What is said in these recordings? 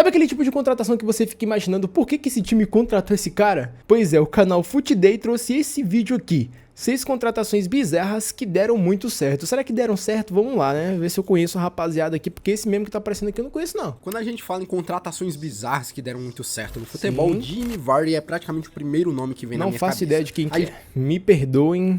Sabe aquele tipo de contratação que você fica imaginando por que esse time contratou esse cara? Pois é, o canal FutDay trouxe esse vídeo aqui. 6 contratações bizarras que deram muito certo. Será que deram certo? Vamos lá, né? Ver se eu conheço a rapaziada aqui, porque esse mesmo que tá aparecendo aqui eu não conheço, não. Quando a gente fala em contratações bizarras que deram muito certo no futebol, Jimmy Vardy é praticamente o primeiro nome que vem na minha cabeça. Não faço ideia de quem que é. Me perdoem.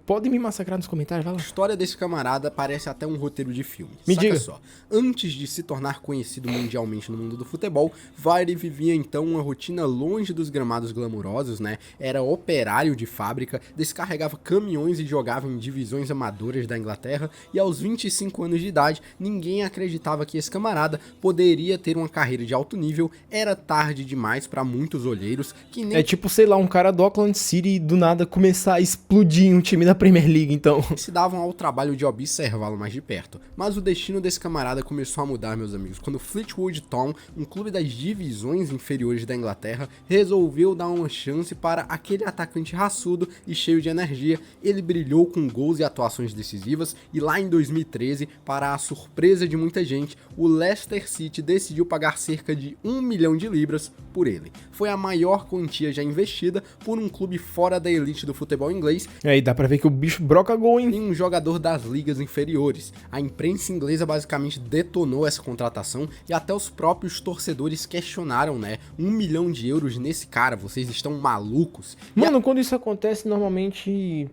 Podem me massacrar nos comentários, vai lá. A história desse camarada parece até um roteiro de filme. Diga só. Antes de se tornar conhecido mundialmente no mundo do futebol, Vardy vivia então uma rotina longe dos gramados glamurosos, né? Era operário de fábrica, descarregava caminhões e jogava em divisões amadoras da Inglaterra, e aos 25 anos de idade, ninguém acreditava que esse camarada poderia ter uma carreira de alto nível. Era tarde demais para muitos olheiros que nem... É tipo, sei lá, um cara do Auckland City do nada começar a explodir em um time da Premier League, então. Se davam ao trabalho de observá-lo mais de perto. Mas o destino desse camarada começou a mudar, meus amigos, quando o Fleetwood Town, um clube das divisões inferiores da Inglaterra, resolveu dar uma chance para aquele atacante raçudo e cheio de energia. Ele brilhou com gols e atuações decisivas, e lá em 2013, para a surpresa de muita gente, o Leicester City decidiu pagar cerca de 1 milhão de libras por ele. Foi a maior quantia já investida por um clube fora da elite do futebol inglês. E aí dá pra ver que o bicho broca gol, hein? E um jogador das ligas inferiores. A imprensa inglesa basicamente detonou essa contratação, e até os próprios torcedores questionaram, né? 1 milhão de euros nesse cara, vocês estão malucos? Mano, quando isso acontece, normalmente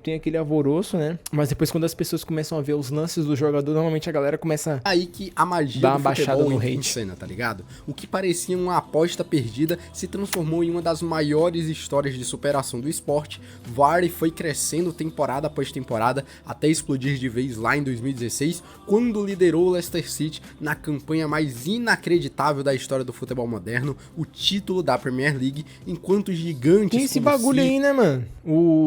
tem aquele alvoroço, né? Mas depois, quando as pessoas começam a ver os lances do jogador, normalmente a galera começa aí que a magia dar uma do baixada futebol no entra em hate. cena, tá ligado? O que parecia uma aposta perdida se transformou em uma das maiores histórias de superação do esporte. Vardy foi crescendo temporada após temporada até explodir de vez lá em 2016, quando liderou o Leicester City na campanha mais inacreditável da história do futebol moderno, o título da Premier League, enquanto gigantes Tem esse como bagulho City... aí, né, mano?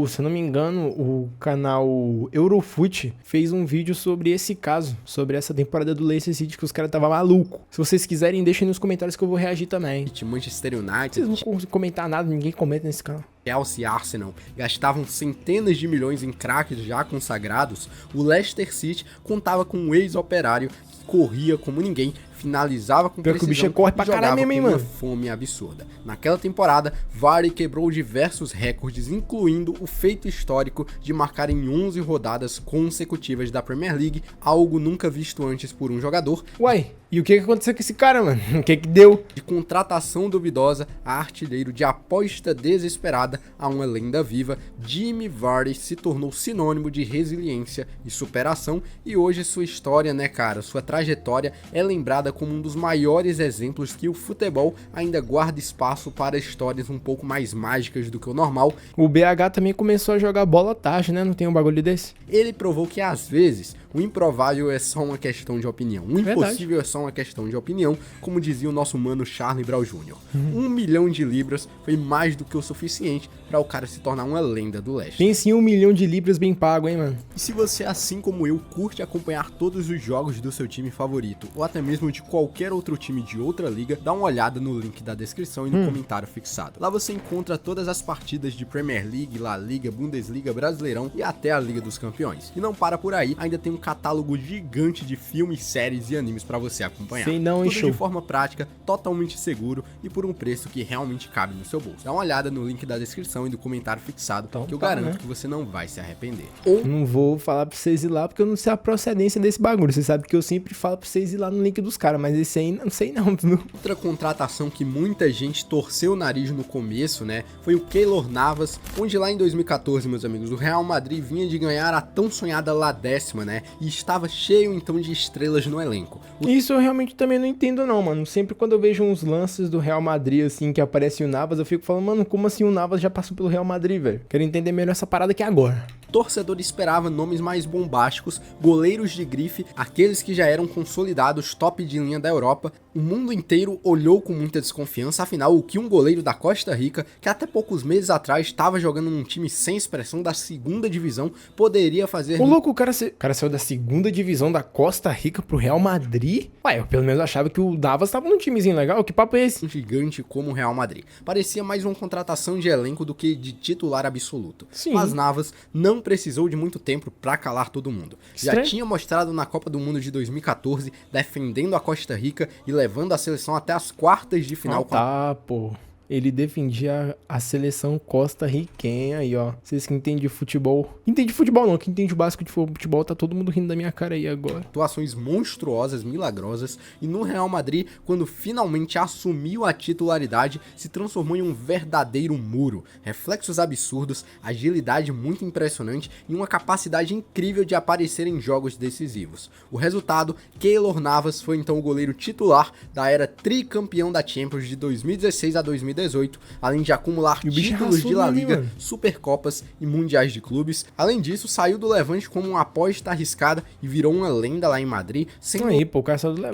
Se eu não me engano, o canal Eurofoot fez um vídeo sobre esse caso, sobre essa temporada do Leicester City, que os caras estavam malucos. Se vocês quiserem, deixem nos comentários que eu vou reagir também. Manchester United, Vocês não vão comentar nada, ninguém comenta nesse canal. Chelsea e Arsenal gastavam centenas de milhões em craques já consagrados. O Leicester City contava com um ex-operário que corria como ninguém, finalizava com precisão, que o bicho corre pra e jogava caralho mesmo, hein, com uma mano? fome absurda. Naquela temporada, Vardy quebrou diversos recordes, incluindo o feito histórico de marcar em 11 rodadas consecutivas da Premier League, algo nunca visto antes por um jogador. Uai, e o que aconteceu com esse cara, mano? O que deu? De contratação duvidosa a artilheiro, de aposta desesperada a uma lenda viva, Jimmy Vardy se tornou sinônimo de resiliência e superação, e hoje sua história, né, cara, sua trajetória é lembrada como um dos maiores exemplos que o futebol ainda guarda espaço para histórias um pouco mais mágicas do que o normal. O BH também começou a jogar bola tarde, né? Não tem um bagulho desse? Ele provou que às vezes o improvável é só uma questão de opinião, o impossível é só uma questão de opinião, como dizia o nosso mano Charlie Brown Jr. 1 milhão de libras foi mais do que o suficiente para o cara se tornar uma lenda do Leicester. Pense em 1 milhão de libras bem pago, hein, mano? E se você, assim como eu, curte acompanhar todos os jogos do seu time favorito, ou até mesmo de qualquer outro time de outra liga, dá uma olhada no link da descrição e no comentário fixado. Lá você encontra todas as partidas de Premier League, La Liga, Bundesliga, Brasileirão e até a Liga dos Campeões. E não para por aí, ainda tem um catálogo gigante de filmes, séries e animes para você acompanhar. Sei não, hein, Tudo show. de forma prática, totalmente seguro e por um preço que realmente cabe no seu bolso. Dá uma olhada no link da descrição e do comentário fixado, Então que eu tá, garanto né? que você não vai se arrepender. Não vou falar pra vocês ir lá, porque eu não sei a procedência desse bagulho. Você sabe que eu sempre falo pra vocês ir lá no link dos caras, mas esse aí não sei não, viu? Outra contratação que muita gente torceu o nariz no começo, né, foi o Keylor Navas, onde lá em 2014, meus amigos, o Real Madrid vinha de ganhar a tão sonhada La Décima, né, e estava cheio então de estrelas no elenco. Isso eu realmente também não entendo não, mano. Sempre quando eu vejo uns lances do Real Madrid, assim, que aparece o Navas, eu fico falando, mano, como assim o Navas já passou pelo Real Madrid, velho? Quero entender melhor essa parada aqui agora. O torcedor esperava nomes mais bombásticos, goleiros de grife, aqueles que já eram consolidados, top de linha da Europa. O mundo inteiro olhou com muita desconfiança, afinal, o que um goleiro da Costa Rica, que até poucos meses atrás estava jogando num time sem expressão da segunda divisão, poderia fazer... Ô louco, o cara saiu da segunda divisão da Costa Rica pro Real Madrid? Ué, eu pelo menos achava que o Navas tava num timezinho legal, que papo é esse? Um gigante como o Real Madrid. Parecia mais uma contratação de elenco do que de titular absoluto. Sim. Mas Navas não não precisou de muito tempo pra calar todo mundo. Já tinha mostrado na Copa do Mundo de 2014, defendendo a Costa Rica e levando a seleção até as quartas de final. Pô. Ele defendia a seleção costarriquenha aí, ó. Vocês que entendem de futebol. Entende de futebol não, que entende o básico de futebol, tá todo mundo rindo da minha cara aí agora. Atuações monstruosas, milagrosas, e no Real Madrid, quando finalmente assumiu a titularidade, se transformou em um verdadeiro muro. Reflexos absurdos, agilidade muito impressionante e uma capacidade incrível de aparecer em jogos decisivos. O resultado, Keylor Navas foi então o goleiro titular da era tricampeão da Champions de 2016 a 2018, além de acumular títulos de La Liga, Supercopas e Mundiais de Clubes. Além disso, saiu do Levante como uma aposta arriscada e virou uma lenda lá em Madrid, sendo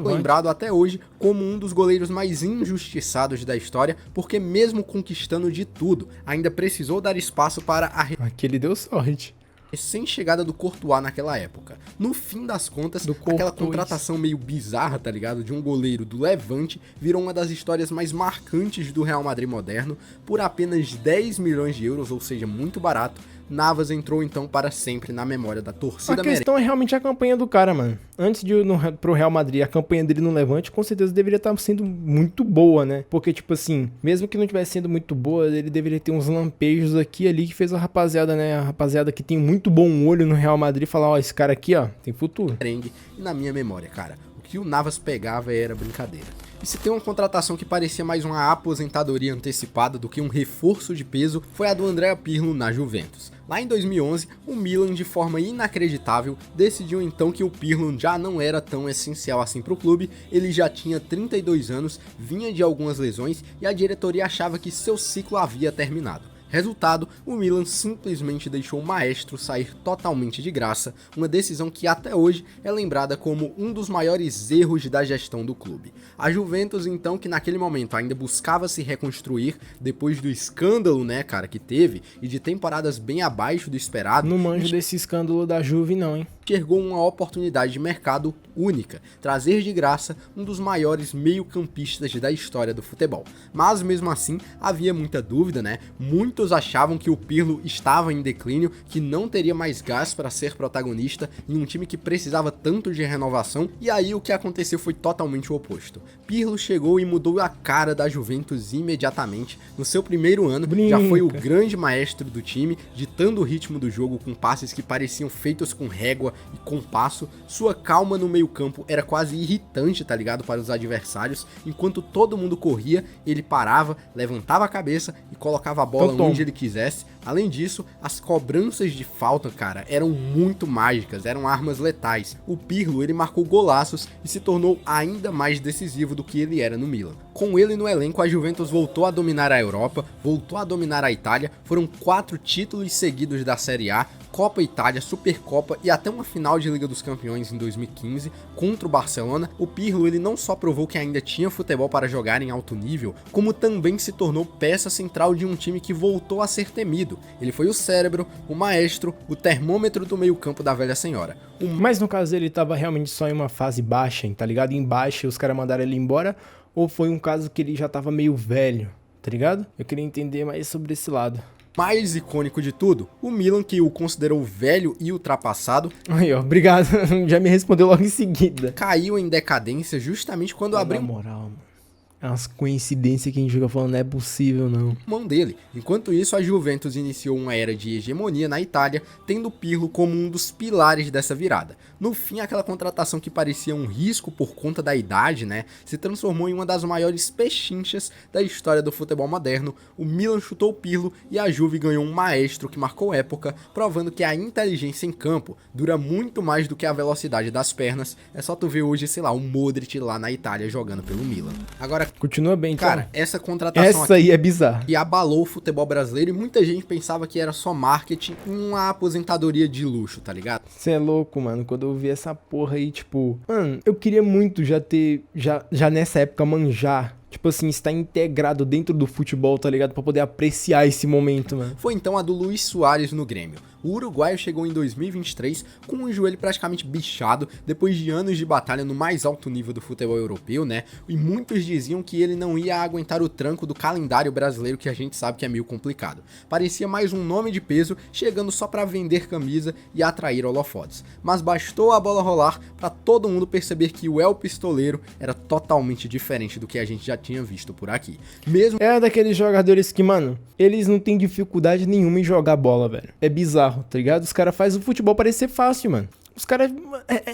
lembrado até hoje como um dos goleiros mais injustiçados da história, porque mesmo conquistando de tudo, ainda precisou dar espaço para a Aquele deu sorte. Recém-chegada do Courtois naquela época. No fim das contas, aquela contratação meio bizarra, tá ligado? De um goleiro do Levante virou uma das histórias mais marcantes do Real Madrid moderno. Por apenas 10 milhões de euros, ou seja, muito barato, Navas entrou então para sempre na memória da torcida merengue. A questão é realmente a campanha do cara, mano. Antes de ir pro Real Madrid, a campanha dele no Levante com certeza deveria estar sendo muito boa, né? Porque, tipo assim, mesmo que não estivesse sendo muito boa, ele deveria ter uns lampejos aqui e ali que fez a rapaziada, né? A rapaziada que tem muito bom olho no Real Madrid falar, ó, esse cara aqui, ó, tem futuro. E na minha memória, cara, o que o Navas pegava era brincadeira. E se tem uma contratação que parecia mais uma aposentadoria antecipada do que um reforço de peso, foi a do Andrea Pirlo na Juventus. Lá em 2011, o Milan, de forma inacreditável, decidiu então que o Pirlo já não era tão essencial assim para o clube. Ele já tinha 32 anos, vinha de algumas lesões e a diretoria achava que seu ciclo havia terminado. Resultado, o Milan simplesmente deixou o maestro sair totalmente de graça, uma decisão que até hoje é lembrada como um dos maiores erros da gestão do clube. A Juventus, então, que naquele momento ainda buscava se reconstruir depois do escândalo, né, cara, que teve, e de temporadas bem abaixo do esperado. Não manjo desse escândalo da Juve não, hein? Enxergou uma oportunidade de mercado única, trazer de graça um dos maiores meio-campistas da história do futebol. Mas mesmo assim, havia muita dúvida, né? Muitos achavam que o Pirlo estava em declínio, que não teria mais gás para ser protagonista em um time que precisava tanto de renovação, e aí o que aconteceu foi totalmente o oposto. Pirlo chegou e mudou a cara da Juventus imediatamente. No seu primeiro ano, já foi o grande maestro do time, ditando o ritmo do jogo com passes que pareciam feitos com régua e compasso. Sua calma no meio-campo era quase irritante, tá ligado, para os adversários. Enquanto todo mundo corria, ele parava, levantava a cabeça e colocava a bola onde ele quisesse. Além disso, as cobranças de falta, cara, eram muito mágicas, eram armas letais. O Pirlo, ele marcou golaços e se tornou ainda mais decisivo do que ele era no Milan. Com ele no elenco, a Juventus voltou a dominar a Europa, voltou a dominar a Itália. Foram 4 títulos seguidos da Série A, Copa Itália, Supercopa e até uma final de Liga dos Campeões em 2015 contra o Barcelona. O Pirlo, ele não só provou que ainda tinha futebol para jogar em alto nível, como também se tornou peça central de um time que voltou a ser temido. Ele foi o cérebro, o maestro, o termômetro do meio-campo da velha senhora. Mas no caso ele tava realmente só em uma fase baixa, tá ligado? Em baixa, os caras mandaram ele embora, ou foi um caso que ele já tava meio velho, tá ligado? Eu queria entender mais sobre esse lado. Mais icônico de tudo, o Milan, que o considerou velho e ultrapassado. Aí, ó, obrigado. Já me respondeu logo em seguida. Caiu em decadência justamente quando abriu... Na moral, mano. É umas coincidências que a gente fica falando, não é possível não. Mão dele. Enquanto isso, a Juventus iniciou uma era de hegemonia na Itália, tendo Pirlo como um dos pilares dessa virada. No fim, aquela contratação que parecia um risco por conta da idade, né, se transformou em uma das maiores pechinchas da história do futebol moderno. O Milan chutou o Pirlo e a Juve ganhou um maestro que marcou época, provando que a inteligência em campo dura muito mais do que a velocidade das pernas. É só tu ver hoje, sei lá, o Modric lá na Itália jogando pelo Milan. Agora, continua bem, então. Cara, essa contratação essa aí é bizarra. E abalou o futebol brasileiro e muita gente pensava que era só marketing e uma aposentadoria de luxo, tá ligado? Você é louco, mano. Quando eu vi essa porra aí, tipo... Mano, eu queria muito já nessa época manjar tipo assim, está integrado dentro do futebol, tá ligado? Pra poder apreciar esse momento, mano. Foi então a do Luis Suárez no Grêmio. O uruguaio chegou em 2023 com um joelho praticamente bichado, depois de anos de batalha no mais alto nível do futebol europeu, né? E muitos diziam que ele não ia aguentar o tranco do calendário brasileiro, que a gente sabe que é meio complicado. Parecia mais um nome de peso, chegando só pra vender camisa e atrair holofotes. Mas bastou a bola rolar pra todo mundo perceber que o El Pistoleiro era totalmente diferente do que a gente já tinha visto por aqui. Mesmo É daqueles jogadores que, mano, eles não têm dificuldade nenhuma em jogar bola, velho. É bizarro, tá ligado? Os caras fazem o futebol parecer fácil, mano. Os caras...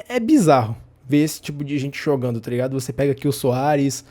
É bizarro ver esse tipo de gente jogando, tá ligado? Você pega aqui o Soares,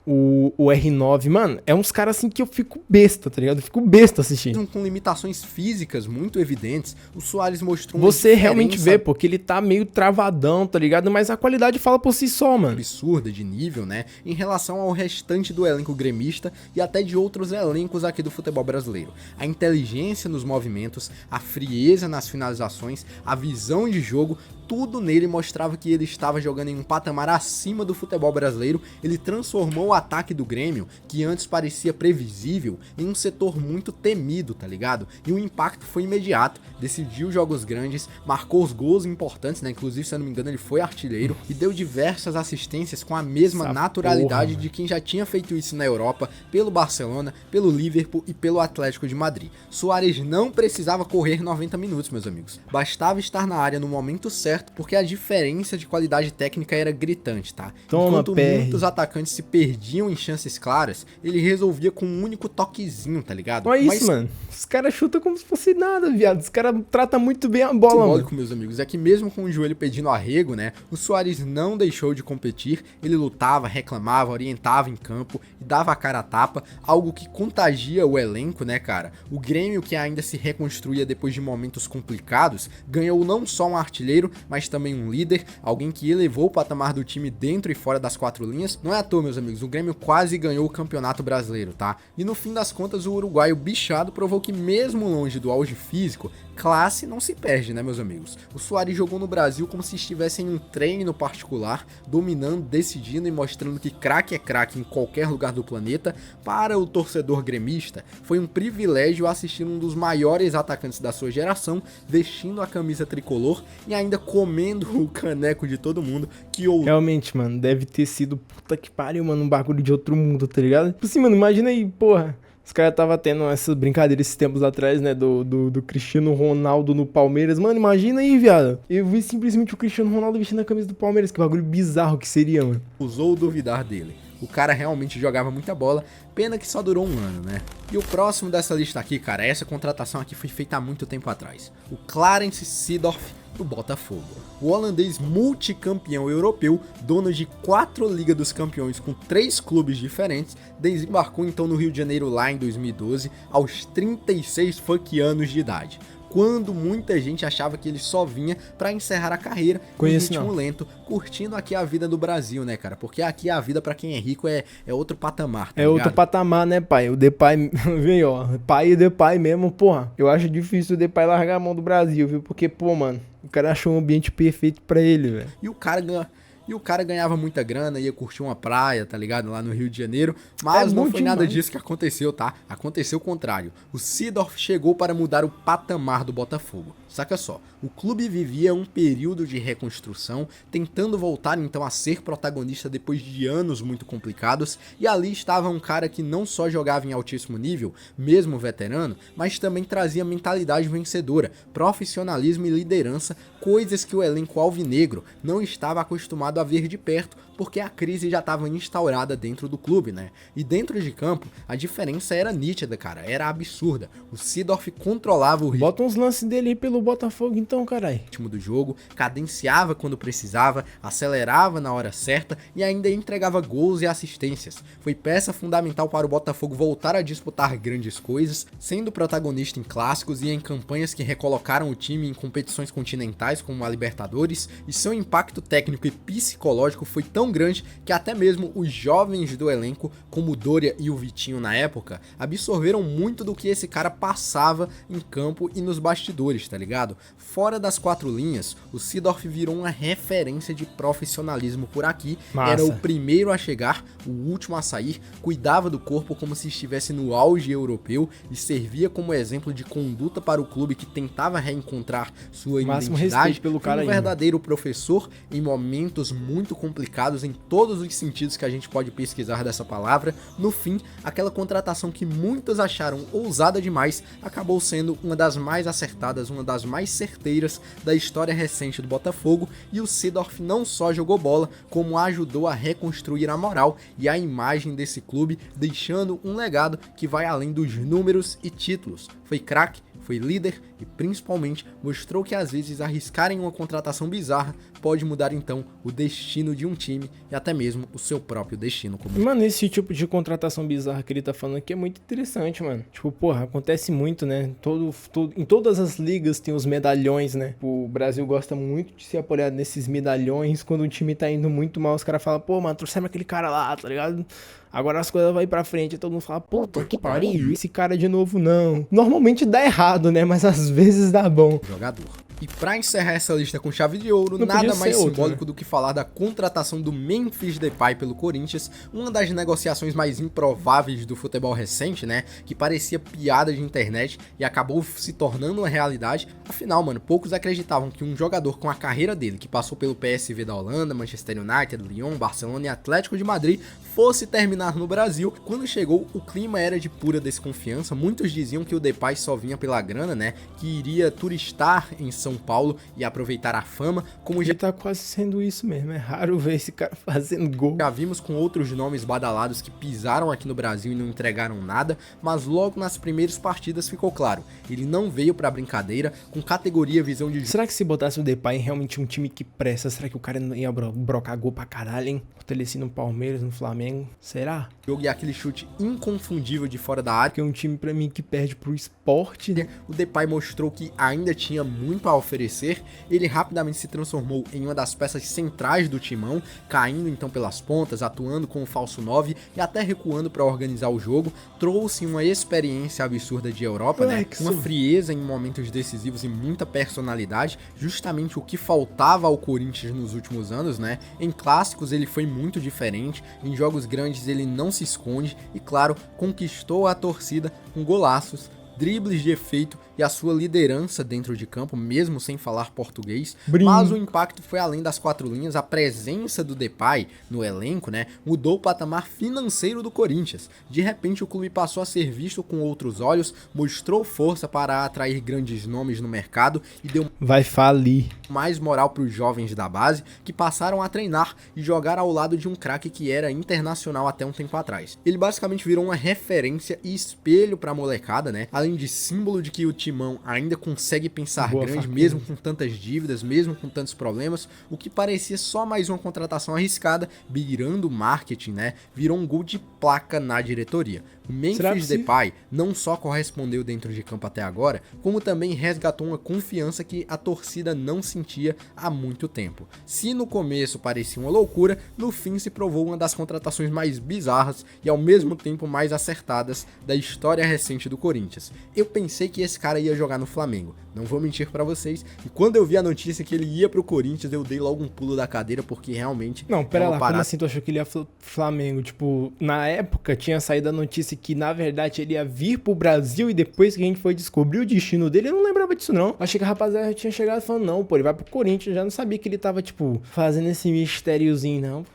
o R9, mano, é uns caras assim que eu fico besta, tá ligado? Eu fico besta assistindo. com limitações físicas muito evidentes, o Suárez mostrou Você realmente vê, porque ele tá meio travadão, tá ligado? Mas a qualidade fala por si só, mano. Absurda de nível, né, em relação ao restante do elenco gremista e até de outros elencos aqui do futebol brasileiro. A inteligência nos movimentos, a frieza nas finalizações, a visão de jogo, tudo nele mostrava que ele estava jogando em um patamar acima do futebol brasileiro. Ele transformou o ataque do Grêmio, que antes parecia previsível, em um setor muito temido, tá ligado? E o impacto foi imediato, decidiu jogos grandes, marcou os gols importantes, né? Inclusive, se eu não me engano, ele foi artilheiro e deu diversas assistências com a mesma naturalidade de quem já tinha feito isso na Europa, pelo Barcelona, pelo Liverpool e pelo Atlético de Madrid. Suárez não precisava correr 90 minutos, meus amigos. Bastava estar na área no momento certo, porque a diferença de qualidade técnica era gritante, tá? Enquanto muitos atacantes se perdiam em chances claras, ele resolvia com um único toquezinho, tá ligado? Olha isso, mano. Os caras chutam como se fosse nada, viado. Os caras tratam muito bem a bola, mano. Meus amigos, é que mesmo com o joelho pedindo arrego, né, o Suárez não deixou de competir. Ele lutava, reclamava, orientava em campo e dava a cara a tapa, algo que contagia o elenco, né, cara? O Grêmio, que ainda se reconstruía depois de momentos complicados, ganhou não só um artilheiro, mas também um líder, alguém que elevou o patamar do time dentro e fora das quatro linhas. Não é à toa, meus amigos, o Grêmio quase ganhou o Campeonato Brasileiro, tá? E no fim das contas, o uruguaio bichado provou que mesmo longe do auge físico, classe não se perde, né, meus amigos? O Suárez jogou no Brasil como se estivesse em um treino particular, dominando, decidindo e mostrando que craque é craque em qualquer lugar do planeta. Para o torcedor gremista, foi um privilégio assistir um dos maiores atacantes da sua geração, vestindo a camisa tricolor e ainda comendo o caneco de todo mundo que ou... Realmente, mano, deve ter sido, puta que pariu, mano, um bagulho de outro mundo, tá ligado? Tipo assim, mano, imagina aí, porra... Os caras tava tendo essas brincadeiras esses tempos atrás, né, do Cristiano Ronaldo no Palmeiras. Mano, imagina aí, viado. Eu vi simplesmente o Cristiano Ronaldo vestindo a camisa do Palmeiras. Que bagulho bizarro que seria, mano. Ousou duvidar dele. O cara realmente jogava muita bola, pena que só durou um ano, né? E o próximo dessa lista aqui, cara, essa contratação aqui foi feita há muito tempo atrás. O Clarence Seedorf do Botafogo. O holandês multicampeão europeu, dono de 4 Ligas dos Campeões com 3 clubes diferentes, desembarcou então no Rio de Janeiro lá em 2012, aos 36 anos de idade, quando muita gente achava que ele só vinha pra encerrar a carreira em ritmo lento, curtindo aqui a vida do Brasil, né, cara? Porque aqui a vida pra quem é rico é outro patamar, tá ligado? Outro patamar, né, pai? O Depay, vem, ó, pai e Depay mesmo, porra. Eu acho difícil o Depay largar a mão do Brasil, viu? Porque, pô, mano, o cara achou um ambiente perfeito pra ele, velho. E o cara ganhava muita grana, ia curtir uma praia, tá ligado? Lá no Rio de Janeiro. Mas não foi nada disso que aconteceu, tá? Aconteceu o contrário. O Seedorf chegou para mudar o patamar do Botafogo. Saca só, o clube vivia um período de reconstrução, tentando voltar então a ser protagonista depois de anos muito complicados, e ali estava um cara que não só jogava em altíssimo nível, mesmo veterano, mas também trazia mentalidade vencedora, profissionalismo e liderança, coisas que o elenco alvinegro não estava acostumado a ver de perto, porque a crise já estava instaurada dentro do clube, né? E dentro de campo, a diferença era nítida, cara, era absurda. O Seedorf controlava o ritmo. Bota uns lances dele aí pelo Botafogo então, carai. Ritmo do jogo, cadenciava quando precisava, acelerava na hora certa e ainda entregava gols e assistências. Foi peça fundamental para o Botafogo voltar a disputar grandes coisas, sendo protagonista em clássicos e em campanhas que recolocaram o time em competições continentais como a Libertadores, e seu impacto técnico e psicológico foi tão tão grande que até mesmo os jovens do elenco, como o Doria e o Vitinho na época, absorveram muito do que esse cara passava em campo e nos bastidores, tá ligado? Fora das quatro linhas, o Seedorf virou uma referência de profissionalismo por aqui. Massa. Era o primeiro a chegar, o último a sair, cuidava do corpo como se estivesse no auge europeu e servia como exemplo de conduta para o clube que tentava reencontrar sua Máximo identidade. respeito pelo cara Um aí, verdadeiro professor em momentos muito complicados em todos os sentidos que a gente pode pesquisar dessa palavra. No fim, aquela contratação que muitos acharam ousada demais acabou sendo uma das mais acertadas, uma das mais certeiras da história recente do Botafogo, e o Seedorf não só jogou bola, como ajudou a reconstruir a moral e a imagem desse clube, deixando um legado que vai além dos números e títulos. Foi craque, foi líder e principalmente mostrou que às vezes arriscar em uma contratação bizarra pode mudar então o destino de um time e até mesmo o seu próprio destino. Mano, esse tipo de contratação bizarra que ele tá falando aqui é muito interessante, mano. Tipo, porra, acontece muito, né? Em todas as ligas tem os medalhões, né? O Brasil gosta muito de se apoiar nesses medalhões. Quando o time tá indo muito mal, os caras falam, pô, mano, trouxemos aquele cara lá, tá ligado? Agora as coisas vão ir pra frente e todo mundo fala, puta que pariu, esse cara de novo não. Normalmente dá errado, né? Mas às vezes dá bom. Jogador. E pra encerrar essa lista com chave de ouro, Não nada mais outro, simbólico né? do que falar da contratação do Memphis Depay pelo Corinthians, uma das negociações mais improváveis do futebol recente, né? Que parecia piada de internet e acabou se tornando uma realidade. Afinal, mano, poucos acreditavam que um jogador com a carreira dele, que passou pelo PSV da Holanda, Manchester United, Lyon, Barcelona e Atlético de Madrid, fosse terminar no Brasil. Quando chegou, o clima era de pura desconfiança. Muitos diziam que o Depay só vinha pela grana, né? Que iria turistar em São Paulo e aproveitar a fama, como já tá quase sendo isso mesmo. É raro ver esse cara fazendo gol. Já vimos com outros nomes badalados que pisaram aqui no Brasil e não entregaram nada, mas logo nas primeiras partidas ficou claro, ele não veio pra brincadeira, com categoria, visão de Será que se botasse o Depay em realmente um time que presta, será que o cara não ia brocar gol pra caralho, hein? Fortalecido no Palmeiras, no Flamengo, será? jogo e aquele chute inconfundível de fora da área. Que é um time pra mim que perde pro Sport. O Depay mostrou que ainda tinha muito a oferecer, ele rapidamente se transformou em uma das peças centrais do timão, caindo então pelas pontas, atuando com o falso 9 e até recuando para organizar o jogo, trouxe uma experiência absurda de Europa, né? Uma frieza em momentos decisivos e muita personalidade, justamente o que faltava ao Corinthians nos últimos anos, né? Em clássicos ele foi muito diferente, em jogos grandes ele não se esconde e, claro, conquistou a torcida com golaços, dribles de efeito e a sua liderança dentro de campo, mesmo sem falar português. Mas o impacto foi além das quatro linhas. A presença do Depay no elenco, né, mudou o patamar financeiro do Corinthians. De repente o clube passou a ser visto com outros olhos, mostrou força para atrair grandes nomes no mercado e deu mais moral para os jovens da base, que passaram a treinar e jogar ao lado de um craque que era internacional até um tempo atrás. Ele basicamente virou uma referência e espelho para a molecada, né? Além de símbolo de que o Timão ainda consegue pensar grande, mesmo com tantas dívidas, mesmo com tantos problemas. O que parecia só mais uma contratação arriscada, beirando marketing, né? Virou um gol de placa na diretoria. O Memphis Depay não só correspondeu dentro de campo até agora, como também resgatou uma confiança que a torcida não sentia há muito tempo. Se no começo parecia uma loucura, no fim se provou uma das contratações mais bizarras e ao mesmo tempo mais acertadas da história recente do Corinthians. Eu pensei que esse cara ia jogar no Flamengo, não vou mentir pra vocês, e quando eu vi a notícia que ele ia pro Corinthians, eu dei logo um pulo da cadeira, porque realmente... Não, pera lá, como assim tu achou que ele ia pro Flamengo? Tipo, na época tinha saído a notícia que na verdade ele ia vir pro Brasil e depois que a gente foi descobrir o destino dele, eu não lembrava disso não. Achei que a rapaziada tinha chegado falando, não, pô, ele vai pro Corinthians, eu já não sabia que ele tava, tipo, fazendo esse mistériozinho, não.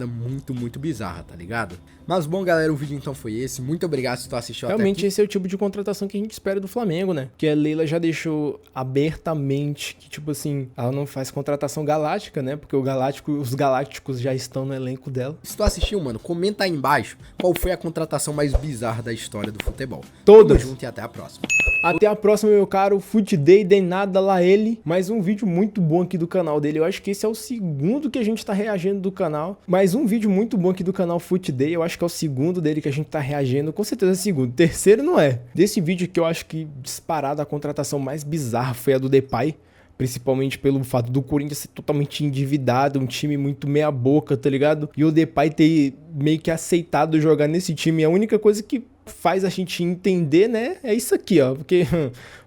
Muito bizarra, tá ligado? Mas bom, galera, o vídeo então foi esse. Muito obrigado se tu assistiu até aqui. Realmente esse é o tipo de contratação que a gente espera do Flamengo, né? Que a Leila já deixou abertamente que, tipo assim, ela não faz contratação galáctica, né? Porque os galácticos já estão no elenco dela. Se tu assistiu, mano, comenta aí embaixo qual foi a contratação mais bizarra da história do futebol. Todas. Tamo junto e até a próxima. Até a próxima, meu caro. Fut Day, de nada lá ele. Mais um vídeo muito bom aqui do canal dele. Eu acho que esse é o segundo que a gente tá reagindo do canal. Mais um vídeo muito bom aqui do canal Fut Day. Eu acho que é o segundo dele que a gente tá reagindo. Com certeza é o segundo. Terceiro não é. Desse vídeo aqui eu acho que disparado a contratação mais bizarra foi a do Depay. Principalmente pelo fato do Corinthians ser totalmente endividado, um time muito meia boca, tá ligado? E o Depay ter meio que aceitado jogar nesse time. A única coisa que faz a gente entender, né, é isso aqui, ó. Porque,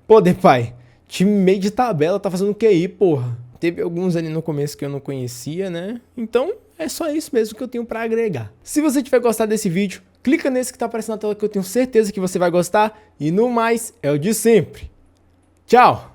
pô, Depay, time meio de tabela, tá fazendo o que aí, porra? Teve alguns ali no começo que eu não conhecia, né? Então, é só isso mesmo que eu tenho pra agregar. Se você tiver gostado desse vídeo, clica nesse que tá aparecendo na tela que eu tenho certeza que você vai gostar. E no mais, é o de sempre. Tchau!